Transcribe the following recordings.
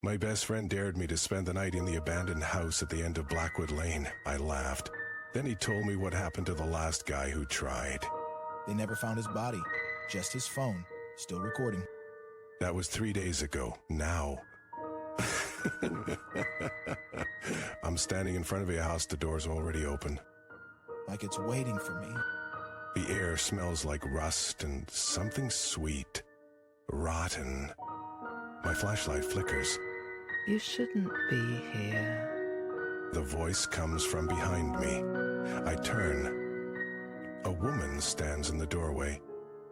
My best friend dared me to spend the night in the abandoned house at the end of Blackwood Lane. I laughed. Then he told me what happened to the last guy who tried. They never found his body, just his phone, still recording. That was 3 days ago. Now. I'm standing in front of a house, the door's already open. Like it's waiting for me. The air smells like rust and something sweet. Rotten. My flashlight flickers. You shouldn't be here. The voice comes from behind me. I turn. A woman stands in the doorway.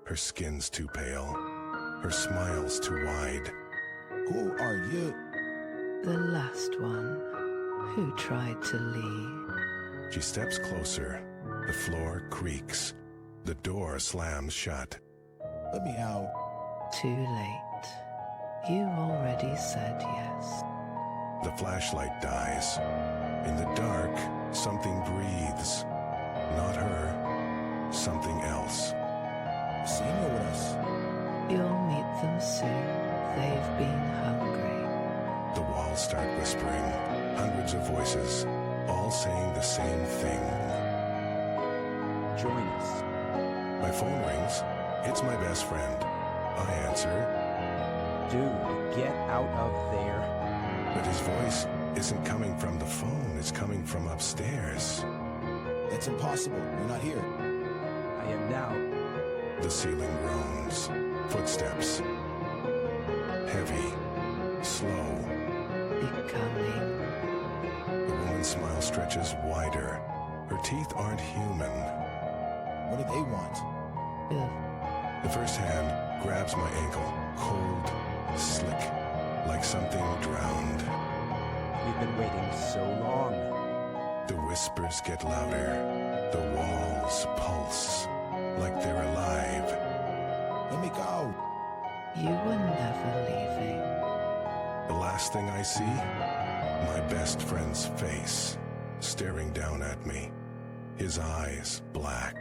Her skin's too pale. Her smile's too wide. Who are you? The last one who tried to leave. She steps closer. The floor creaks. The door slams shut. Let me out. Too late. You already said yes. The flashlight dies. In the dark, something breathes. Not her. Something else. Senior with us. You'll meet them soon. They've been hungry. The walls start whispering. Hundreds of voices, all saying the same thing. Join us. My phone rings. It's my best friend. I answer. Dude, get out of there. But his voice isn't coming from the phone. It's coming from upstairs. That's impossible. You're not here. I am now. The ceiling groans. Footsteps. Heavy. Slow. Becoming. The woman's smile stretches wider. Her teeth aren't human. What do they want? The first hand grabs my ankle. Cold. Slick. Like something drowned. We've been waiting so long. The whispers get louder. The walls pulse. Like they're alive. Let me go. You were never leaving. The last thing I see, my best friend's face, staring down at me. His eyes black.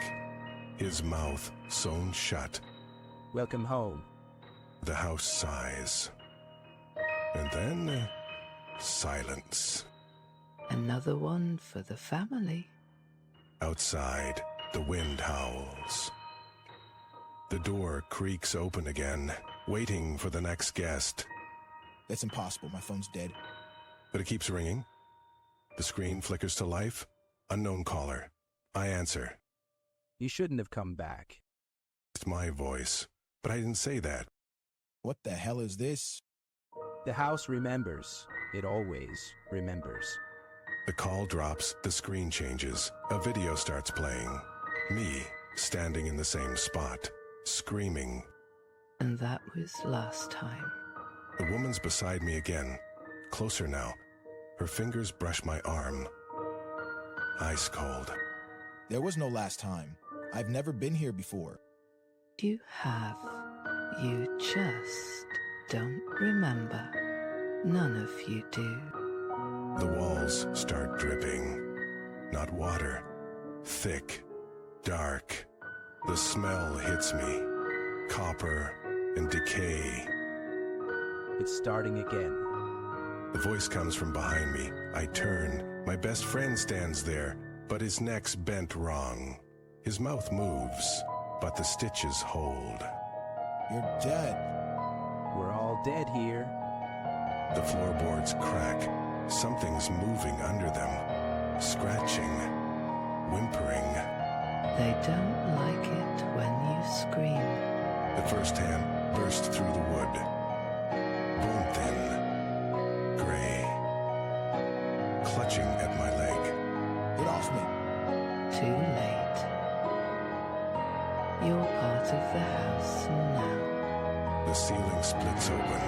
His mouth sewn shut. Welcome home. The house sighs. And then, silence. Another one for the family. Outside, the wind howls. The door creaks open again, waiting for the next guest. That's impossible. My phone's dead. But it keeps ringing. The screen flickers to life. Unknown caller. I answer. You shouldn't have come back. It's my voice, but I didn't say that. What the hell is this? The house remembers. It always remembers. The call drops, the screen changes. A video starts playing. Me, standing in the same spot, screaming. And that was last time. The woman's beside me again, closer now. Her fingers brush my arm. Ice cold. There was no last time. I've never been here before. You have. You just don't remember. None of you do. The walls start dripping. Not water. Thick. Dark. The smell hits me. Copper and decay. It's starting again. The voice comes from behind me. I turn. My best friend stands there, but his neck's bent wrong. His mouth moves, but the stitches hold. You're dead. We're all dead here. The floorboards crack. Something's moving under them. Scratching. Whimpering. They don't like it when you scream. The first hand burst through the wood. Bone thin. Gray. Clutching at my leg. Get off me. Too late. You're part of the house now. The ceiling splits open.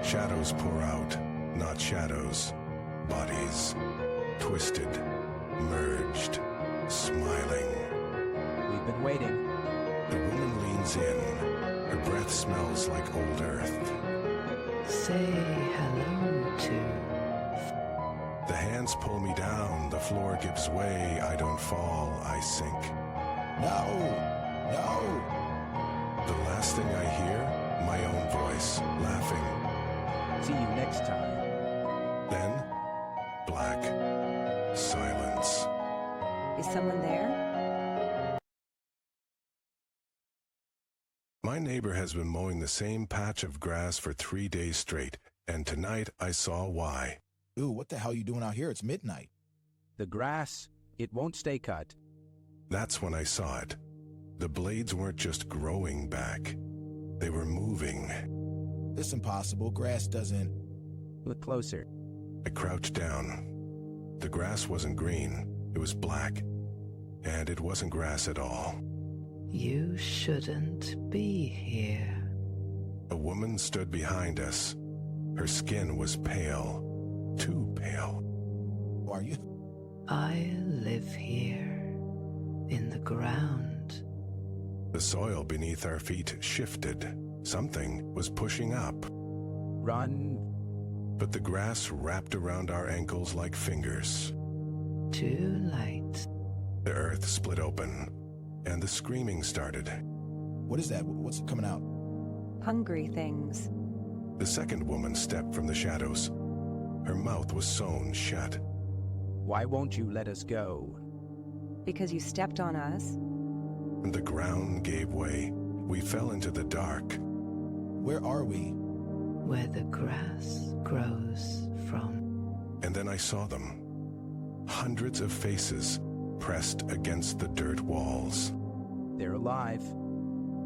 Shadows pour out. Not shadows. Bodies. Twisted. Merged. Smiling. We've been waiting. The woman leans in. Her breath smells like old earth. Say hello to. The hands pull me down. The floor gives way. I don't fall. I sink. No. No. The last thing I hear, my own voice, laughing. See you next time. Then, black silence. Is someone there? My neighbor has been mowing the same patch of grass for 3 days straight, and tonight I saw why. Ooh, what the hell are you doing out here? It's midnight. The grass, it won't stay cut. That's when I saw it. The blades weren't just growing back. They were moving. It's impossible. Grass doesn't... Look closer. I crouched down. The grass wasn't green. It was black. And it wasn't grass at all. You shouldn't be here. A woman stood behind us. Her skin was pale. Too pale. Who are you? I live here, in the ground. The soil beneath our feet shifted. Something was pushing up. Run. But the grass wrapped around our ankles like fingers. Too late. The earth split open, and the screaming started. What is that? What's coming out? Hungry things. The second woman stepped from the shadows. Her mouth was sewn shut. Why won't you let us go? Because you stepped on us? And the ground gave way. We fell into the dark. Where are we? Where the grass grows from. And then I saw them. Hundreds of faces pressed against the dirt walls. They're alive.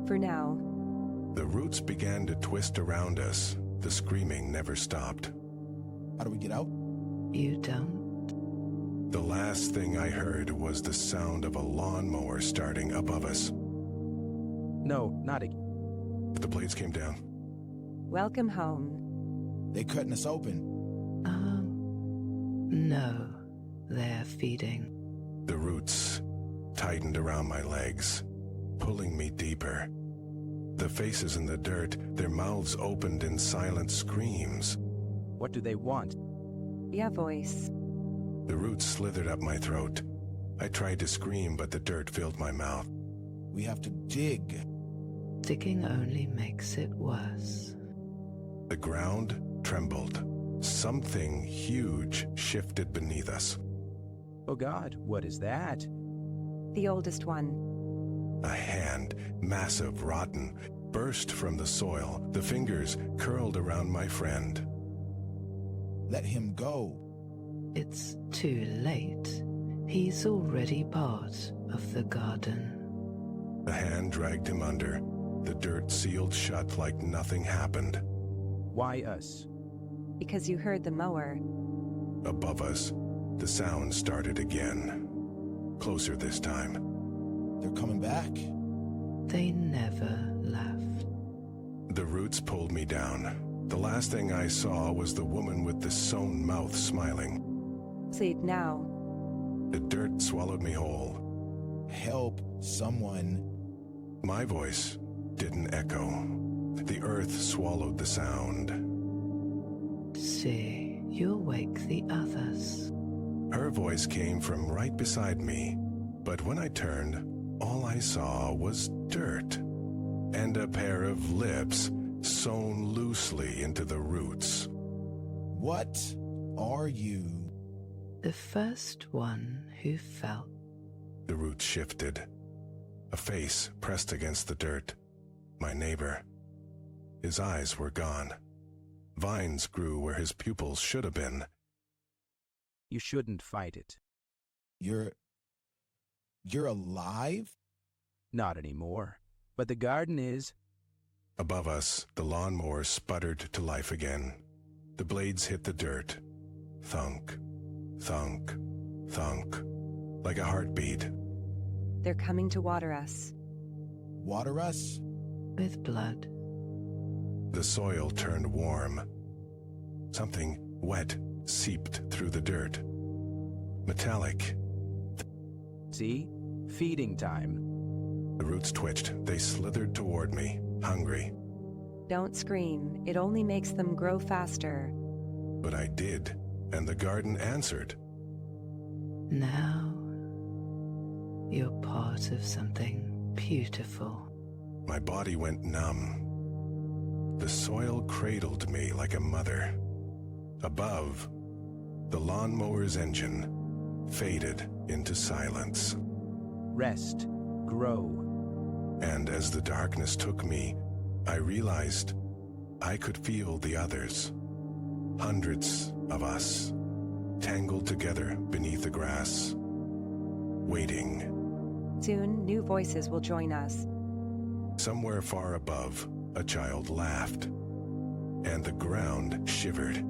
For now. The roots began to twist around us. The screaming never stopped. How do we get out? You don't? The last thing I heard was the sound of a lawnmower starting above us. No, not again. The blades came down. Welcome home. They cutting us open. No. They're feeding. The roots tightened around my legs, pulling me deeper. The faces in the dirt, their mouths opened in silent screams. What do they want? Yeah, voice. The roots slithered up my throat. I tried to scream, but the dirt filled my mouth. We have to dig. Digging only makes it worse. The ground trembled. Something huge shifted beneath us. Oh God, what is that? The oldest one. A hand, massive, rotten, burst from the soil. The fingers curled around my friend. Let him go. It's too late. He's already part of the garden. The hand dragged him under. The dirt sealed shut like nothing happened. Why us? Because you heard the mower. Above us, the sound started again. Closer this time. They're coming back. They never left. The roots pulled me down. The last thing I saw was the woman with the sewn mouth smiling. Sleep now. The dirt swallowed me whole. Help someone. My voice didn't echo. The earth swallowed the sound. See, you'll wake the others. Her voice came from right beside me, but when I turned, all I saw was dirt and a pair of lips sewn loosely into the roots. What are you? The first one who felt. The roots shifted. A face pressed against the dirt. My neighbor. His eyes were gone. Vines grew where his pupils should have been. You shouldn't fight it. You're alive? Not anymore. But the garden is. Above us, the lawnmower sputtered to life again. The blades hit the dirt. Thunk, thunk, thunk, like a heartbeat. They're coming to water us. Water us? With blood. The soil turned warm. Something wet seeped through the dirt. Metallic. See? Feeding time. The roots twitched. They slithered toward me, hungry. Don't scream. It only makes them grow faster. But I did, and the garden answered. Now, you're part of something beautiful. My body went numb. The soil cradled me like a mother. Above, The lawnmower's engine faded into silence. Rest. Grow. And as the darkness took me, I realized I could feel the others. Hundreds of us, tangled together beneath the grass, waiting. Soon, new voices will join us. Somewhere far above, a child laughed, and the ground shivered.